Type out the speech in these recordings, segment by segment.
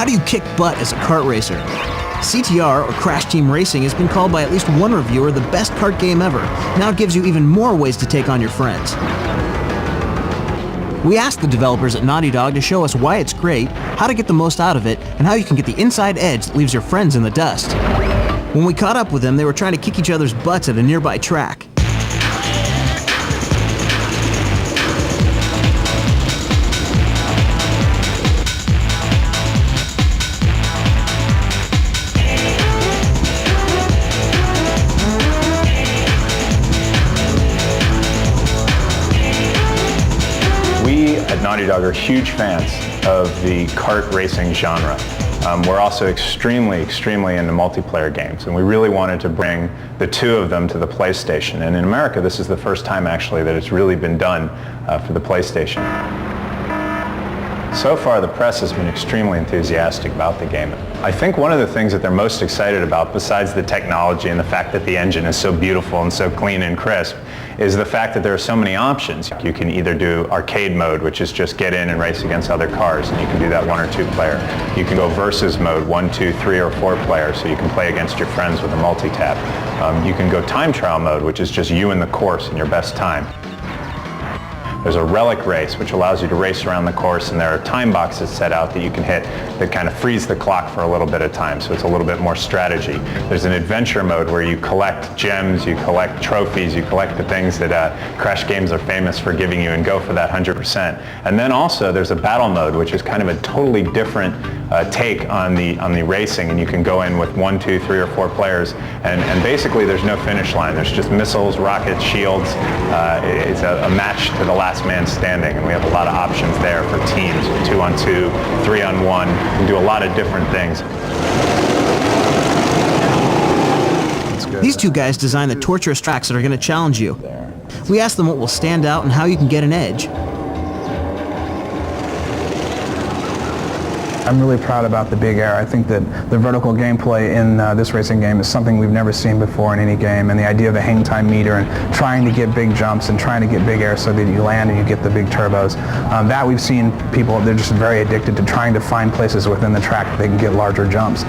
How do you kick butt as a kart racer? CTR, or Crash Team Racing, has been called by at least one reviewer the best kart game ever. Now it gives you even more ways to take on your friends. We asked the developers at Naughty Dog to show us why it's great, how to get the most out of it, and how you can get the inside edge that leaves your friends in the dust. When we caught up with them, they were trying to kick each other's butts at a nearby track. Naughty Dog are huge fans of the kart racing genre. We're also extremely into multiplayer games, and we really wanted to bring the two of them to the PlayStation. And in America, this is the first time actually that it's really been done for the PlayStation. So far, the press has been extremely enthusiastic about the game. I think one of the things that they're most excited about, besides the technology and the fact that the engine is so beautiful and so clean and crisp, is the fact that there are so many options. You can either do arcade mode, which is just get in and race against other cars, and you can do that 1 or 2 player. You can go versus mode, 1, 2, 3, or 4 players, so you can play against your friends with a multi-tap. You can go time trial mode, which is just you and the course and your best time. There's a relic race, which allows you to race around the course, and there are time boxes set out that you can hit that kind of freeze the clock for a little bit of time, so it's a little bit more strategy. There's an adventure mode where you collect gems, you collect trophies, you collect the things that Crash games are famous for giving you, and go for that 100%. And then also there's a battle mode, which is kind of a totally different take on the racing, and you can go in with 1, 2, 3, or 4 players, and basically there's no finish line. There's just missiles, rockets, shields. It's a match to the last man standing, and we have a lot of options there for teams, 2 on 2, 3 on 1. You can do a lot of different things. These two guys designed the torturous tracks that are going to challenge you. We asked them what will stand out and how you can get an edge. I'm really proud about the big air. I think that the vertical gameplay in this racing game is something we've never seen before in any game, and the idea of the hang time meter and trying to get big jumps and trying to get big air so that you land and you get the big turbos. That we've seen people, they're just very addicted to trying to find places within the track that they can get larger jumps.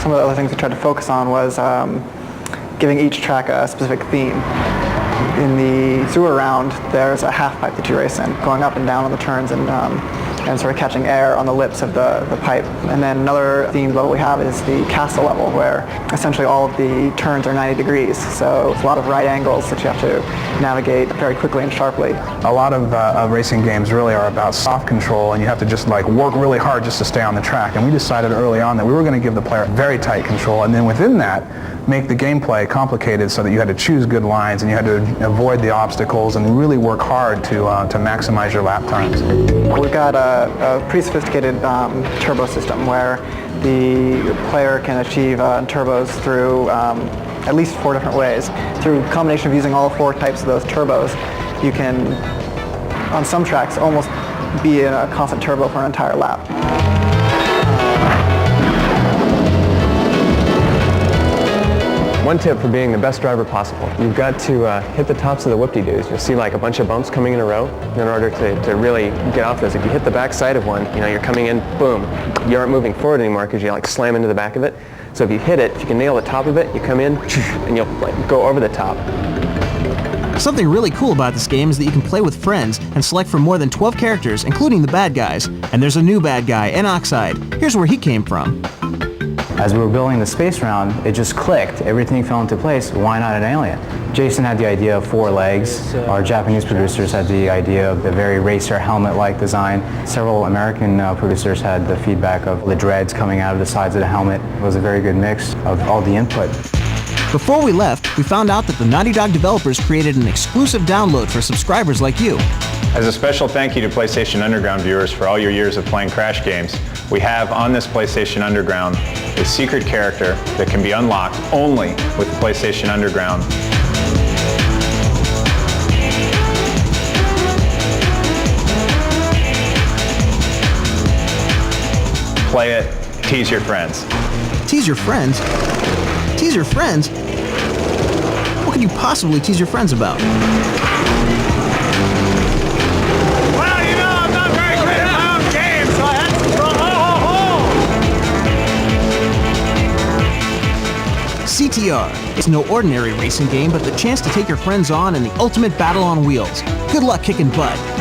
Some of the other things we tried to focus on was giving each track a specific theme. In the sewer round, there's a half pipe that you race in, going up and down on the turns and sort of catching air on the lips of the pipe. And then another themed level we have is the castle level, where essentially all of the turns are 90 degrees. So it's a lot of right angles that you have to navigate very quickly and sharply. A lot of racing games really are about soft control, and you have to just like work really hard just to stay on the track. And we decided early on that we were going to give the player very tight control, and then within that, make the gameplay complicated so that you had to choose good lines and you had to avoid the obstacles and really work hard to maximize your lap times. We've got a pretty sophisticated turbo system where the player can achieve turbos through at least 4 different ways. Through a combination of using all 4 types of those turbos, you can, on some tracks, almost be in a constant turbo for an entire lap. One tip for being the best driver possible: you've got to hit the tops of the whoop-de-doos. You'll see like a bunch of bumps coming in a row. In order to really get off those, if you hit the back side of one, you're coming in, boom, you aren't moving forward anymore because you like slam into the back of it. So if you hit it, if you can nail the top of it, you come in and you'll like go over the top. Something really cool about this game is that you can play with friends and select from more than 12 characters, including the bad guys. And there's a new bad guy, Enoxide. Here's where he came from. As we were building the space round, it just clicked. Everything fell into place. Why not an alien? Jason had the idea of 4 legs. Our Japanese producers had the idea of the very racer helmet-like design. Several American producers had the feedback of the dreads coming out of the sides of the helmet. It was a very good mix of all the input. Before we left, we found out that the Naughty Dog developers created an exclusive download for subscribers like you. As a special thank you to PlayStation Underground viewers for all your years of playing Crash games, we have on this PlayStation Underground a secret character that can be unlocked only with the PlayStation Underground. Play it, tease your friends. Tease your friends? Tease your friends? What could you possibly tease your friends about? Well, I'm not very good at my own game, so I had some trouble. CTR. It's no ordinary racing game, but the chance to take your friends on in the ultimate battle on wheels. Good luck kicking butt.